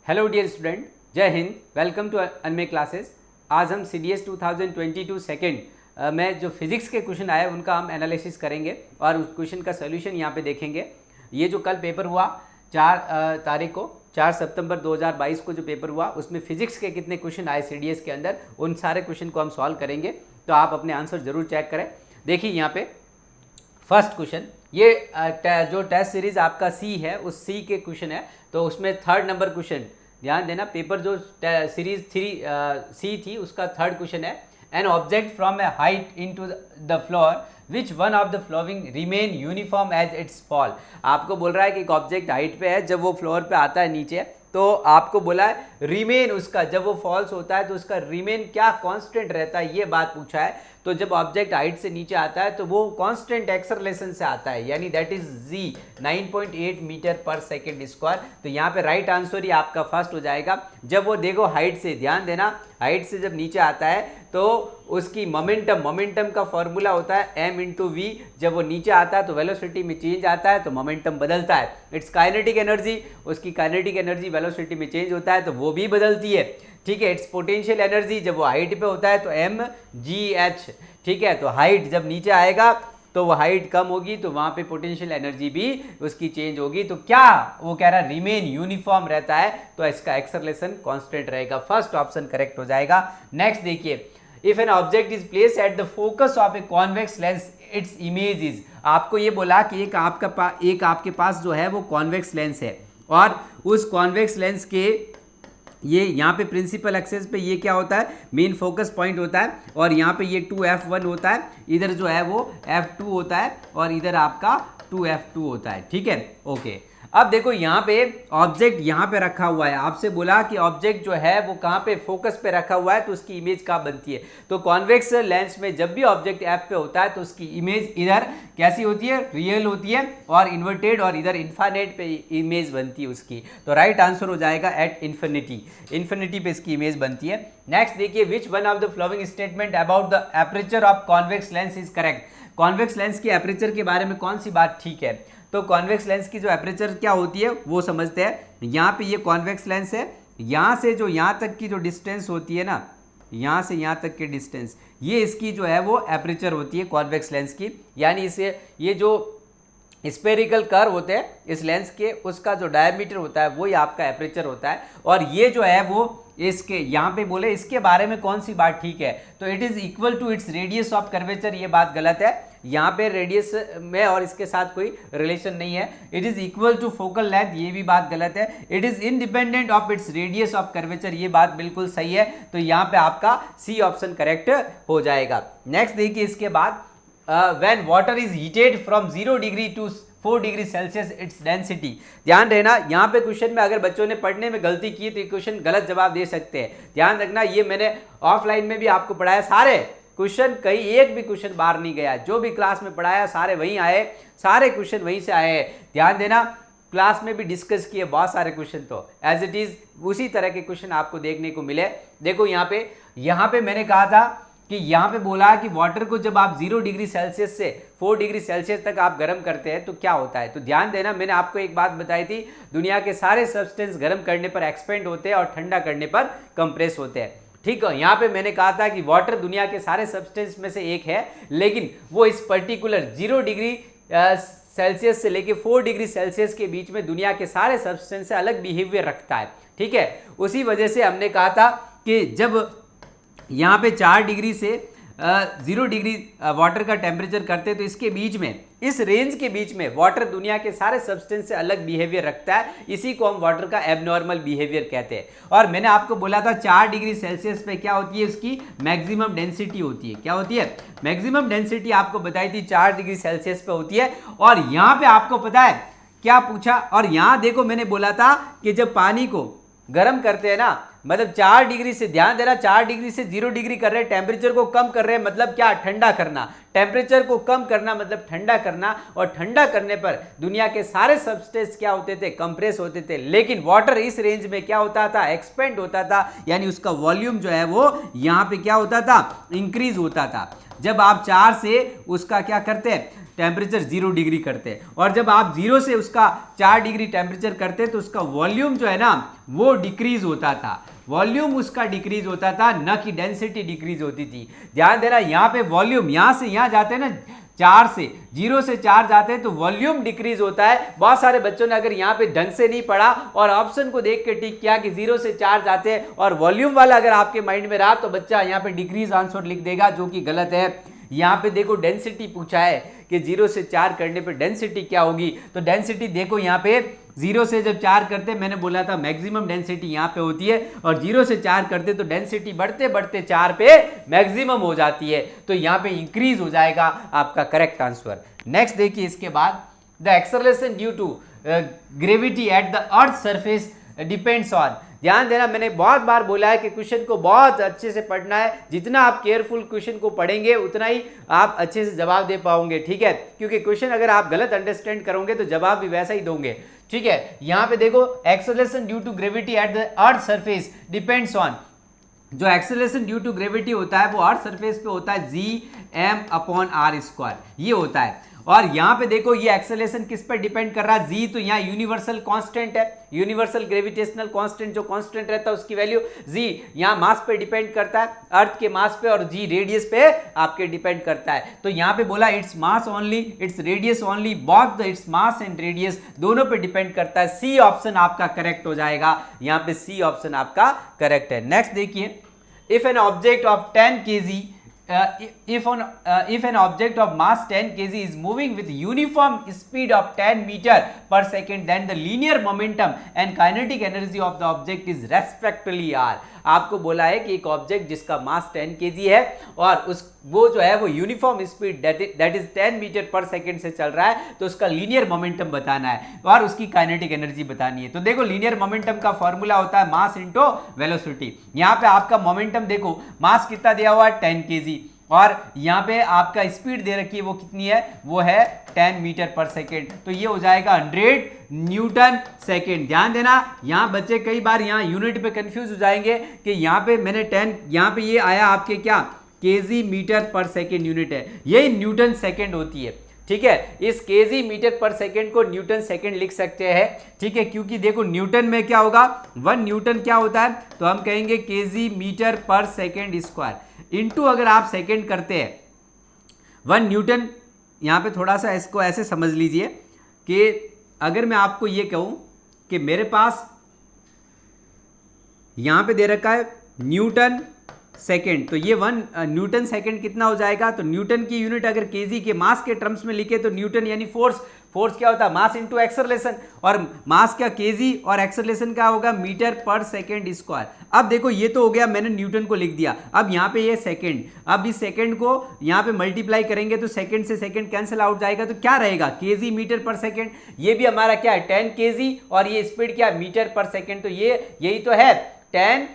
Hello dear student, जय हिंद। Welcome to अनमे क्लासेस। आज हम CDS 2022 सेकेंड में जो फिजिक्स के क्वेश्चन आए उनका हम एनालिसिस करेंगे और उस क्वेश्चन का सोल्यूशन यहाँ पे देखेंगे। ये जो कल पेपर हुआ 4 तारीख को 4 सितंबर 2022 को जो पेपर हुआ उसमें फिजिक्स के कितने क्वेश्चन आए CDS के अंदर, उन सारे क्वेश्चन को हम सॉल्व करेंगे। तो आप अपने आंसर जरूर चेक करें। देखिए यहाँ पे फर्स्ट क्वेश्चन, ये जो टेस्ट सीरीज आपका C है उस C के क्वेश्चन है। तो उसमें थर्ड नंबर क्वेश्चन ध्यान देना, पेपर जो सीरीज 3 C थी उसका थर्ड क्वेश्चन है। An object from a height into the floor which one of the following remain uniform as its fall. आपको बोल रहा है कि एक ऑब्जेक्ट हाइट पे है, जब वो फ्लोर पे आता है नीचे तो आपको बोला है रिमेन उसका, जब वो फॉल्स होता है तो उसका रिमेन क्या कांस्टेंट रहता है, ये बात पूछा है। तो जब ऑब्जेक्ट हाइट से नीचे आता है तो वो कांस्टेंट एक्सेलरेशन से आता है, यानी that is ji 9.8 metre per second square. तो यहाँ पे राइट आंसर ही आपका फर्स्ट हो जाएगा। जब वो देखो हाइट से, ध्यान देना, हाइट से जब नीचे आता है तो उसकी मोमेंटम का फॉर्मूला होता है m इंटू वी। जब वो नीचे आता है तो वेलोसिटी में चेंज आता है तो मोमेंटम बदलता है। इट्स काइनेटिक एनर्जी, उसकी काइनेटिक एनर्जी वेलोसिटी में चेंज होता है तो वो भी बदलती है। ठीक है, इट्स पोटेंशियल एनर्जी, जब वो हाइट पे होता है तो mgh। ठीक है, तो हाइट जब नीचे आएगा तो वो हाइट कम होगी तो वहां पे पोटेंशियल एनर्जी भी उसकी चेंज होगी। तो क्या वो कह रहा है, रिमेन यूनिफॉर्म रहता है, तो इसका एक्सेलरेशन कांस्टेंट रहेगा। फर्स्ट ऑप्शन करेक्ट हो जाएगा। नेक्स्ट देखिए, if an object is place at the focus of a convex lens its image is. आपको ये बोला कि एक आपके पास जो है वो कॉन्वेक्स लेंस है और उस कॉन्वेक्स लेंस के ये यहाँ पे प्रिंसिपल एक्सेस पे ये क्या होता है, मेन फोकस पॉइंट होता है और यहाँ पे ये 2f1 होता है, इधर जो है वो f2 होता है और इधर आपका 2f2 होता है। ठीक है, ओके। अब देखो यहाँ पे ऑब्जेक्ट यहाँ पे रखा हुआ है, आपसे बोला कि ऑब्जेक्ट जो है वो कहाँ पे, फोकस पे रखा हुआ है, तो उसकी इमेज कहाँ बनती है। तो कॉन्वेक्स लेंस में जब भी ऑब्जेक्ट f पे होता है तो उसकी इमेज इधर कैसी होती है, रियल होती है, और इन्वर्टेड, और इधर इन्फानेट पे इमेज बनती है उसकी। तो राइट आंसर हो जाएगा एट इन्फिनिटी पे इसकी इमेज बनती है। नेक्स्ट देखिए, विच one of the following statement about the aperture of convex lens is correct. Convex lens की एपरेचर के बारे में कौन सी बात ठीक है। तो कॉन्वेक्स लेंस की जो एपरेचर क्या होती है वो समझते हैं। यहाँ पे ये कॉन्वेक्स लेंस है, यहाँ से जो यहाँ तक की जो डिस्टेंस होती है ना, यहाँ से यहाँ तक की डिस्टेंस, ये इसकी जो है वो एपरेचर होती है कॉन्वेक्स लेंस की। यानी इसे ये जो स्पेरिकल कर्व होते हैं इस लेंस के, उसका जो डायमीटर होता है वही आपका एपरेचर होता है। और ये जो है वो इसके यहाँ पे बोले इसके बारे में कौन सी बात ठीक है, तो it is equal to its radius of curvature, ये बात गलत है। यहाँ पे रेडियस में और इसके साथ कोई रिलेशन नहीं है। It is equal to focal length, ये भी बात गलत है। It is independent of its radius of curvature, ये बात बिल्कुल सही है। तो यहाँ पे आपका सी ऑप्शन करेक्ट हो जाएगा। नेक्स्ट देखिए, इसके बाद when water is heated from 0 degree to 4 degree celsius its density. ध्यान रहना, यहाँ पे क्वेश्चन में अगर बच्चों ने पढ़ने में गलती की तो ये क्वेश्चन गलत जवाब दे सकते हैं। ध्यान रखना, ये मैंने ऑफलाइन में भी आपको पढ़ाया, सारे क्वेश्चन, कहीं एक भी क्वेश्चन बाहर नहीं गया। जो भी क्लास में पढ़ाया सारे वहीं आए, सारे क्वेश्चन वहीं से आए हैं। ध्यान देना, क्लास में भी डिस्कस किए बहुत सारे क्वेश्चन, तो एज इट इज उसी तरह के क्वेश्चन आपको देखने को मिले। देखो यहाँ पे मैंने कहा था कि यहाँ पे बोला कि वाटर को जब आप 0 डिग्री सेल्सियस से 4 डिग्री सेल्सियस तक आप गर्म करते हैं तो क्या होता है। तो ध्यान देना, मैंने आपको एक बात बताई थी, दुनिया के सारे सब्सटेंस गर्म करने पर एक्सपेंड होते हैं और ठंडा करने पर कंप्रेस होते हैं। ठीक है, यहाँ पे मैंने कहा था कि वाटर दुनिया के सारे सब्सटेंस में से एक है, लेकिन वो इस पर्टिकुलर 0 डिग्री सेल्सियस से लेके 4 डिग्री सेल्सियस के बीच में दुनिया के सारे सब्सटेंस से अलग बिहेवियर रखता है। ठीक है, उसी वजह से हमने कहा था कि जब यहाँ पे 4 डिग्री से 0 डिग्री वाटर का टेम्परेचर करते हैं तो इसके बीच में, इस रेंज के बीच में वाटर दुनिया के सारे सब्सटेंस से अलग बिहेवियर रखता है। इसी को हम वाटर का एबनॉर्मल बिहेवियर कहते हैं। और मैंने आपको बोला था 4 डिग्री सेल्सियस पे क्या होती है, उसकी मैक्सिमम डेंसिटी होती है। क्या होती है, मैक्सिमम डेंसिटी आपको बताई थी 4 डिग्री सेल्सियस पे होती है। और यहाँ पे आपको पता है क्या पूछा, और यहाँ देखो मैंने बोला था कि जब पानी को गर्म करते हैं ना, मतलब 4 डिग्री से, ध्यान देना, 4 डिग्री से 0 डिग्री कर रहे हैं, टेम्परेचर को कम कर रहे हैं, मतलब क्या, ठंडा करना। टेम्परेचर को कम करना मतलब ठंडा करना, और ठंडा करने पर दुनिया के सारे सब्सटेंस क्या होते थे, कंप्रेस होते थे। लेकिन वाटर इस रेंज में क्या होता था, एक्सपेंड होता था, यानी उसका वॉल्यूम जो है वो यहाँ पे क्या होता था, इंक्रीज होता था। जब आप 4 से उसका क्या करते हैं, टेम्परेचर 0 डिग्री करते हैं, और जब आप 0 से उसका 4 डिग्री टेम्परेचर करते हैं तो उसका वॉल्यूम जो है ना वो डिक्रीज होता था, वॉल्यूम उसका डिक्रीज होता था, न कि डेंसिटी डिक्रीज होती थी। ध्यान देना, यहाँ पे वॉल्यूम यहाँ से यहाँ जाते हैं ना, 4 से 0 से 4 जाते हैं तो वॉल्यूम डिक्रीज होता है। बहुत सारे बच्चों ने अगर यहाँ पे ढंग से नहीं पढ़ा और ऑप्शन को देख के टिक किया कि 0 से 4 जाते हैं और वॉल्यूम वाला अगर आपके माइंड में रहा तो बच्चा यहाँ पे डिक्रीज आंसर लिख देगा, जो कि गलत है। यहाँ पे देखो डेंसिटी पूछा है कि 0 से 4 करने पे डेंसिटी क्या होगी, तो डेंसिटी देखो यहाँ पे 0 से जब 4 करते, मैंने बोला था मैक्सिमम डेंसिटी यहाँ पे होती है, और 0 से 4 करते तो डेंसिटी बढ़ते बढ़ते 4 पे मैक्सिमम हो जाती है, तो यहाँ पे इंक्रीज हो जाएगा आपका करेक्ट आंसर। नेक्स्ट देखिए इसके बाद, the acceleration due to gravity at the earth surface depends on. ध्यान देना, मैंने बहुत बार बोला है कि क्वेश्चन को बहुत अच्छे से पढ़ना है, जितना आप केयरफुल क्वेश्चन को पढ़ेंगे उतना ही आप अच्छे से जवाब दे पाओगे, ठीक है, क्योंकि क्वेश्चन अगर आप गलत अंडरस्टैंड करोगे तो जवाब भी वैसा ही दोगे, ठीक है। यहाँ पे देखो, acceleration due to gravity at the earth surface depends on, जो एक्सेलरेशन ड्यू टू ग्रेविटी होता है वो अर्थ सरफेस पे होता है Gm/r², ये होता है। और यहाँ पे देखो ये एक्सेलरेशन किस पर डिपेंड कर रहा है, जी, तो यहाँ यूनिवर्सल कांस्टेंट है, यूनिवर्सल ग्रेविटेशनल कांस्टेंट जो कांस्टेंट रहता है उसकी वैल्यू जी यहाँ मास पे डिपेंड करता है, अर्थ के मास पे, और जी रेडियस पे आपके डिपेंड करता है। तो यहाँ पे बोला its mass only, its radius only, both its mass and radius दोनों पे डिपेंड करता है। सी ऑप्शन आपका करेक्ट हो जाएगा, यहाँ पे सी ऑप्शन आपका करेक्ट है। नेक्स्ट देखिए, if an object of 10 kg if an object of mass 10 kg is moving with uniform speed of 10 meter per second, then the linear momentum and kinetic energy of the object is respectively r। आपको बोला है कि एक object जिसका मास 10 kg है और वो जो है वो uniform speed that is 10 metre per second से चल रहा है, तो उसका लीनियर मोमेंटम बताना है और उसकी काइनेटिक एनर्जी बतानी है। तो देखो लीनियर मोमेंटम का फॉर्मूला होता है मास इंटू वेलोसिटी। यहाँ पे आपका मोमेंटम देखो, मास कितना दिया हुआ है 10 kg, और यहाँ पे आपका स्पीड दे रखी है वो कितनी है, वो है 10 मीटर पर सेकेंड, तो ये हो जाएगा 100 न्यूटन सेकेंड। ध्यान देना, यहाँ बच्चे कई बार यहाँ यूनिट पे कंफ्यूज हो जाएंगे कि यहाँ पे मैंने 10, यहाँ पे ये आया आपके क्या KG metre per second unit है, ये न्यूटन सेकेंड होती है, ठीक है। इस केजी मीटर पर सेकेंड को न्यूटन सेकेंड लिख सकते हैं, ठीक है, क्योंकि देखो न्यूटन में क्या होगा, 1 न्यूटन क्या होता है, तो हम कहेंगे KG metre per second square, into अगर आप सेकेंड करते हैं 1 न्यूटन। यहाँ पे थोड़ा सा इसको ऐसे समझ लीजिए कि अगर मैं आपको ये कहूँ कि मेरे पास यहाँ पे दे रखा है न्यूटन सेकेंड, तो ये 1 न्यूटन सेकेंड कितना हो जाएगा, तो न्यूटन की यूनिट अगर केजी के मास के टर्म्स में लिखे तो न्यूटन यानी फोर्स, फोर्स क्या होता है मास इंटू एक्सेलरेशन, और मास क्या केजी और एक्सेलरेशन क्या होगा मीटर पर सेकेंड स्क्वायर। अब देखो ये तो हो गया, मैंने न्यूटन को लिख दिया, अब यहाँ पे ये सेकेंड, अब इस सेकेंड को यहाँ पे मल्टीप्लाई करेंगे तो सेकेंड से सेकेंड कैंसिल आउट जाएगा, तो क्या रहेगा केजी मीटर पर सेकेंड, ये भी हमारा क्या है 10 kg और ये स्पीड क्या मीटर पर सेकेंड, तो ये यही तो है 10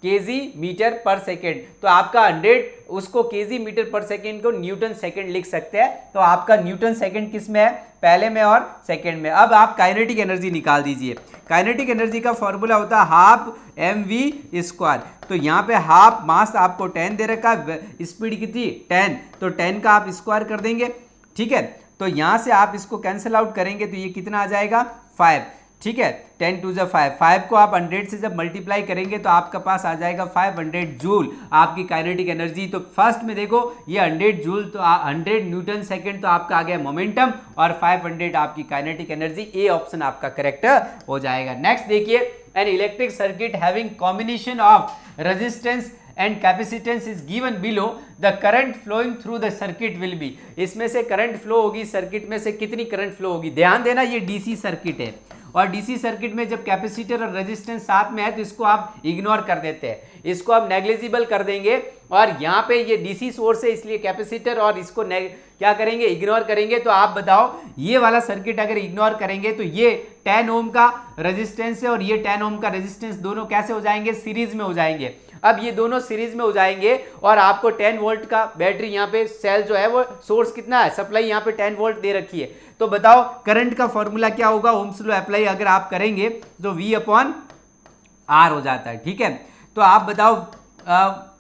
kg मीटर पर सेकेंड। तो आपका 100 उसको kg मीटर पर सेकेंड को न्यूटन सेकेंड लिख सकते हैं, तो आपका न्यूटन सेकेंड किस में है, पहले में और सेकेंड में। अब आप काइनेटिक एनर्जी निकाल दीजिए, काइनेटिक एनर्जी का फॉर्मूला होता है हाफ mv², तो यहाँ पे हाफ मास आपको 10 दे रखा है, स्पीड कितनी 10, तो 10 का आप स्क्वायर कर देंगे, ठीक है, तो यहाँ से आप इसको कैंसिल आउट करेंगे तो ये कितना आ जाएगा 5, ठीक है, 10 टू ज़ 5, 5 को आप 100 से जब मल्टीप्लाई करेंगे तो आपका पास आ जाएगा 500 जूल आपकी काइनेटिक एनर्जी। तो फर्स्ट में देखो ये 100 जूल, तो 100 न्यूटन सेकेंड, तो आपका आ गया मोमेंटम, और 500 आपकी काइनेटिक एनर्जी, ए ऑप्शन आपका करेक्ट हो जाएगा। नेक्स्ट देखिए, an electric circuit having combination of resistance and capacitance is given below, the current flowing through the circuit will be. इसमें से करंट फ्लो होगी, सर्किट में से कितनी करंट फ्लो होगी। ध्यान देना ये डीसी सर्किट है, और डीसी सर्किट में जब कैपेसिटर और रेजिस्टेंस साथ में है तो इसको आप इग्नोर कर देते हैं, इसको आप नेग्लिजिबल कर देंगे, और यहाँ पे ये डीसी सोर्स है इसलिए कैपेसिटर और इसको क्या करेंगे इग्नोर करेंगे। तो आप बताओ ये वाला सर्किट अगर इग्नोर करेंगे तो ये 10 ओम का रेजिस्टेंस है और ये 10 ओम का रेजिस्टेंस, दोनों कैसे हो जाएंगे सीरीज में हो जाएंगे। अब ये दोनों सीरीज में हो जाएंगे और आपको 10 वोल्ट का बैटरी यहाँ पे सेल जो है वो सोर्स कितना है, सप्लाई यहाँ पे 10 वोल्ट दे रखी है। तो बताओ करंट का फॉर्मूला क्या होगा, ओम्स लॉ अप्लाई अगर आप करेंगे तो V/R हो जाता है, ठीक है। तो आप बताओ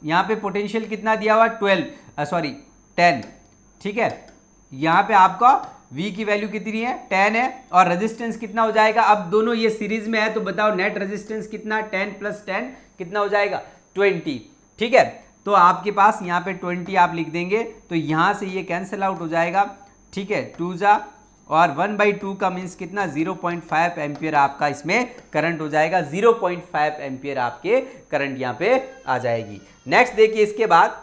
यहाँ पे पोटेंशियल कितना दिया हुआ 10, ठीक है, यहाँ पे आपका V की वैल्यू कितनी है 10 है, और रेजिस्टेंस कितना हो जाएगा, अब दोनों ये सीरीज में है तो बताओ नेट रेजिस्टेंस कितना, 10 + 10 कितना हो जाएगा 20। ठीक है, तो आपके पास यहाँ पे 20 आप लिख देंगे तो यहाँ से ये कैंसिल आउट हो जाएगा। ठीक है, 2 जा और 1/2 का मीन्स कितना 0.5 एम्पियर आपका इसमें करंट हो जाएगा, 0.5 एम्पियर आपके करंट यहाँ पे आ जाएगी। नेक्स्ट देखिए, इसके बाद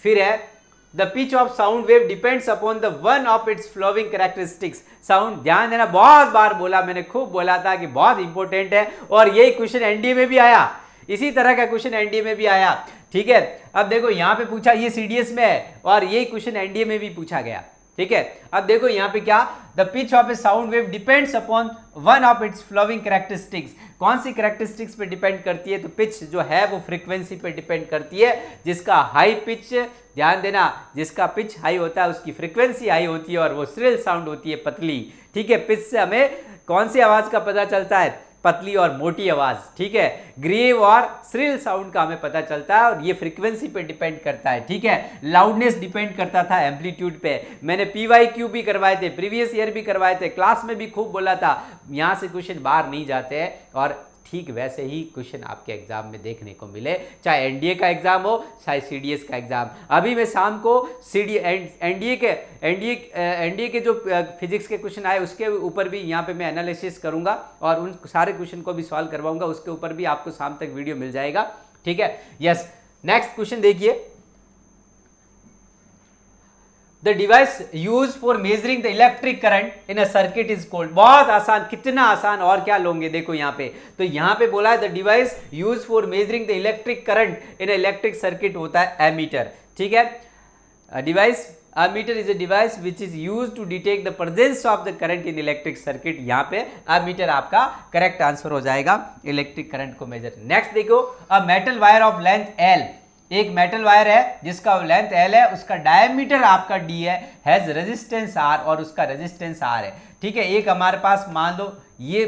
फिर है the pitch of sound wave depends upon the one of its following characteristics. Sound, ध्यान देना, बहुत बार बोला मैंने, खूब बोला था कि बहुत इंपॉर्टेंट है, और यही क्वेश्चन एनडीए में भी आया, इसी तरह का क्वेश्चन एनडीए में भी आया। ठीक है, अब देखो यहाँ पे पूछा, ये सीडीएस में है और यही क्वेश्चन एनडीए में भी पूछा गया। ठीक है, अब देखो यहाँ पे क्या, the pitch of a sound wave depends upon one of its following characteristics. कौन सी कैरेक्टरिस्टिक्स पे डिपेंड करती है, तो पिच जो है वो फ्रीक्वेंसी पे डिपेंड करती है। जिसका हाई पिच, ध्यान देना, जिसका पिच हाई होता है उसकी फ्रीक्वेंसी हाई होती है और वो श्रिल साउंड होती है, पतली। ठीक है, पिच से हमें कौन सी आवाज का पता चलता है, पतली और मोटी आवाज। ठीक है, ग्रेव और श्रिल साउंड का हमें पता चलता है, और ये फ्रीक्वेंसी पे डिपेंड करता है। ठीक है, लाउडनेस डिपेंड करता था एम्पलीट्यूड पे। मैंने PYQ भी करवाए थे, प्रीवियस ईयर भी करवाए थे, क्लास में भी खूब बोला था, यहाँ से क्वेश्चन बाहर नहीं जाते हैं, और ठीक वैसे ही क्वेश्चन आपके एग्जाम में देखने को मिले, चाहे एनडीए का एग्जाम हो चाहे सीडीएस का एग्जाम। अभी मैं शाम को एनडीए के जो फिजिक्स के क्वेश्चन आए उसके ऊपर भी यहाँ पे मैं एनालिसिस करूंगा, और उन सारे क्वेश्चन को भी सॉल्व करवाऊंगा, उसके ऊपर भी आपको शाम तक वीडियो मिल जाएगा। ठीक है, यस। नेक्स्ट क्वेश्चन देखिए, the device use for measuring the electric current in a circuit is called. बहुत आसान, कितना आसान, और क्या लोगे, देखो यहाँ पे, तो यहाँ पे बोला है the device use for measuring the electric current in electric circuit होता है एमीटर। ठीक है, device ammeter is a device which is use to detect the presence of the current in electric circuit. यहाँ पे एमीटर आपका correct answer हो जाएगा, electric current को मेजर। नेक्स्ट देखो, a metal wire of length L, एक metal wire है जिसका लेंथ L है, उसका डायमीटर आपका D है, हैज रेजिस्टेंस R, और उसका रेजिस्टेंस R है। ठीक है, एक हमारे पास मान लो ये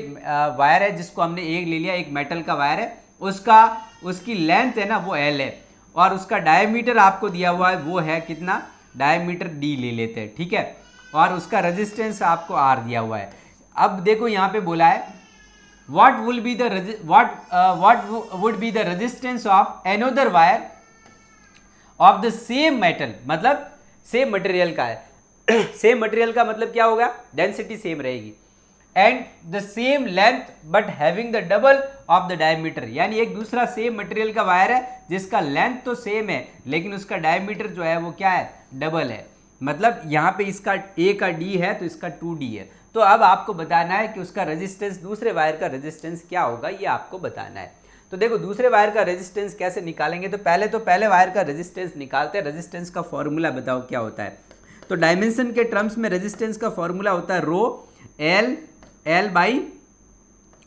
वायर है जिसको हमने एक ले लिया, एक मेटल का वायर है, उसकी लेंथ है ना वो L है, और उसका डायमीटर आपको दिया हुआ है वो है कितना, डायमीटर D ले लेते हैं। ठीक है, और उसका रेजिस्टेंस आपको R दिया हुआ है। अब देखो यहाँ पे बोला है what would be the resistance of another wire of the same metal, मतलब सेम मटेरियल का है सेम मटेरियल का मतलब क्या होगा, डेंसिटी सेम रहेगी, and the same length but having the double of the diameter. यानी एक दूसरा सेम मटेरियल का वायर है जिसका लेंथ तो सेम है लेकिन उसका डायमीटर जो है वो क्या है, डबल है। मतलब यहाँ पे इसका A का D है तो इसका 2D है। तो अब आपको बताना है कि उसका रेजिस्टेंस, दूसरे वायर का रेजिस्टेंस क्या होगा, ये आपको बताना है। तो देखो दूसरे वायर का रेजिस्टेंस कैसे निकालेंगे, तो पहले वायर का रेजिस्टेंस निकालते हैं। रेजिस्टेंस का फॉर्मूला बताओ क्या होता है, तो डायमेंशन के टर्म्स में रेजिस्टेंस का फॉर्मूला होता है rho L by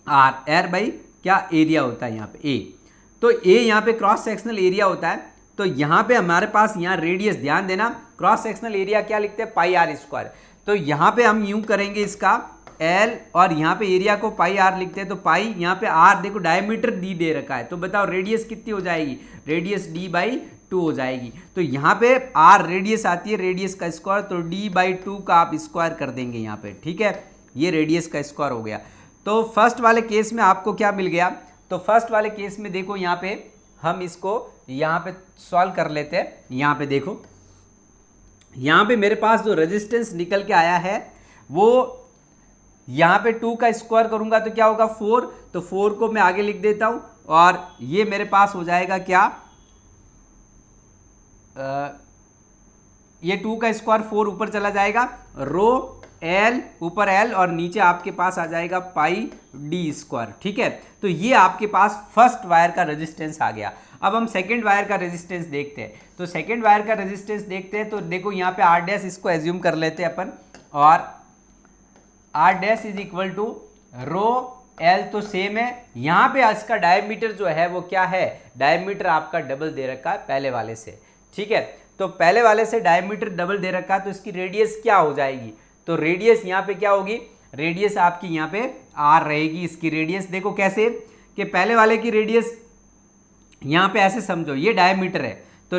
R, R by क्या एरिया होता है यहाँ पे A, तो A यहाँ पे क्रॉस सेक्शनल एरिया होता है। तो यहाँ पे हमारे पास यहाँ रेडियस, ध्यान देना, क्रॉस सेक्शनल एरिया क्या लिखते हैं, πr²। तो यहाँ पे हम यूं करेंगे इसका L, और यहाँ पे एरिया को πr लिखते हैं, तो पाई यहाँ पे r, देखो डायमीटर D दे रखा है, तो बताओ रेडियस कितनी हो जाएगी, रेडियस D/2 हो जाएगी। तो यहाँ पे r रेडियस आती है, रेडियस का स्क्वायर, तो D/2 का आप स्क्वायर कर देंगे यहाँ पे। ठीक है, ये रेडियस का स्क्वायर हो गया। तो फर्स्ट वाले केस में आपको क्या मिल गया, तो फर्स्ट वाले केस में देखो यहाँ पे हम इसको यहाँ पे सॉल्व कर लेते हैं। यहाँ पे देखो, यहाँ पे मेरे पास जो रेजिस्टेंस निकल के आया है वो यहाँ पे 2 का स्क्वायर करूंगा तो क्या होगा 4, तो 4 को मैं आगे लिख देता हूं, और ये मेरे पास हो जाएगा क्या, ये 2 का स्क्वायर 4 ऊपर चला जाएगा, रो L ऊपर L और नीचे आपके पास आ जाएगा πd²। ठीक है, तो ये आपके पास फर्स्ट वायर का रेजिस्टेंस आ गया। अब हम सेकंड वायर का रेजिस्टेंस देखते हैं। तो सेकंड वायर का रेजिस्टेंस देखते हैं, तो देखो यहाँ पे r' इसको एज्यूम कर लेते हैं अपन, और r' is equal to rho L, तो सेम है। यहाँ पे इसका डायमीटर जो है वो क्या है, डायमीटर आपका डबल दे रखा है पहले वाले से। ठीक है, तो पहले वाले से डायमीटर डबल दे रखा है, तो इसकी रेडियस क्या हो जाएगी, तो रेडियस यहाँ पे क्या होगी, रेडियस आपकी यहाँ पे r रहेगी। इसकी रेडियस देखो कैसे, कि पहले वाले की रेडियस यहाँ पे ऐसे समझो, ये डायमीटर है तो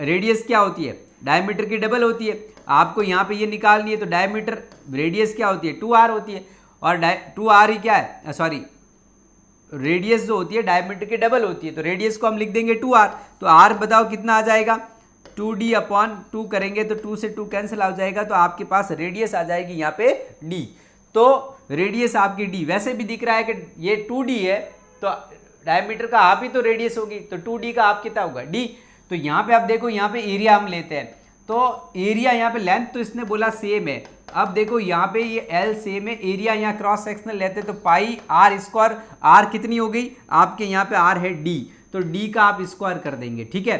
रेडियस क्या होती है, डायमीटर की डबल होती है। आपको यहाँ पे ये निकालनी है, तो डायमीटर रेडियस क्या होती है 2r होती है, और 2r ही क्या है, सॉरी रेडियस जो होती है डायमीटर के डबल होती है, तो रेडियस को हम लिख देंगे 2r। तो r बताओ कितना आ जाएगा, 2d अपॉन 2 करेंगे तो 2 से 2 कैंसिल हो जाएगा, तो आपके पास रेडियस आ जाएगी यहाँ पे d। तो रेडियस आपकी d, वैसे भी दिख रहा है कि ये 2d है, तो डायमीटर का हाफ ही तो रेडियस होगी, तो 2d का हाफ कितना होगा d। तो यहाँ पे आप देखो, यहाँ पे एरिया हम लेते हैं, तो एरिया यहाँ पे लेंथ तो इसने बोला सेम है, अब देखो यहाँ पे ये L सेम है, एरिया यहाँ क्रॉस सेक्शनल लेते तो पाई r स्क्वायर, r कितनी हो गई आपके यहाँ पे r है d, तो d का आप स्क्वायर कर देंगे, ठीक है।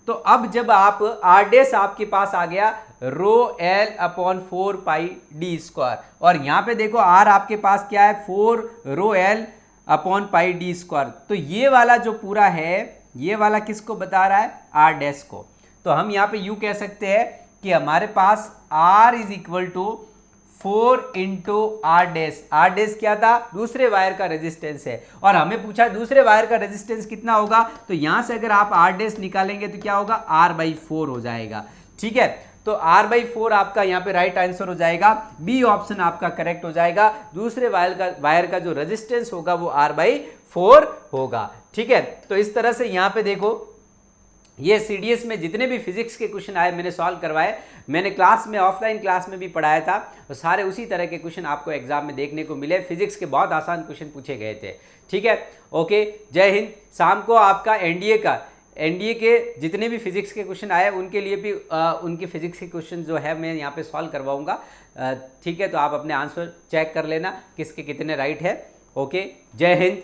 तो अब जब आप r डैश आपके पास आ गया रो L अपॉन 4 पाई d स्क्वायर, और यहाँ पे देखो r आपके पास क्या है 4 रो L upon pi d square, तो ये वाला जो पूरा है ये वाला किसको बता रहा है r डैश को। तो हम यहाँ पे यूं कह सकते हैं कि हमारे पास r is equal to 4 into r dash क्या था, दूसरे वायर का रेजिस्टेंस है, और हमें पूछा दूसरे वायर का रेजिस्टेंस कितना होगा, तो यहां से अगर आप r डैश निकालेंगे तो क्या होगा r/4 हो जाएगा, ठीक है। तो r/4 आपका यहाँ पे राइट आंसर हो जाएगा, बी ऑप्शन आपका करेक्ट हो जाएगा, दूसरे वायर का जो रेजिस्टेंस होगा वो r/4 होगा, ठीक है। तो इस तरह से यहाँ पे देखो, ये सीडीएस में जितने भी फिजिक्स के क्वेश्चन आए मैंने सॉल्व करवाए, मैंने क्लास में ऑफलाइन क्लास में भी पढ़ाया था, तो सारे उसी तरह के क्वेश्चन आपको एग्जाम में देखने को मिले, फिजिक्स के बहुत आसान क्वेश्चन पूछे गए थे, ठीक है। ओके, जय हिंद। शाम को आपका एनडीए के जितने भी फिजिक्स के क्वेश्चन आए उनके लिए भी उनके फिजिक्स के क्वेश्चन जो है मैं यहाँ पे सॉल्व करवाऊंगा, ठीक है। तो आप अपने आंसर चेक कर लेना किसके कितने राइट है। ओके, जय हिंद।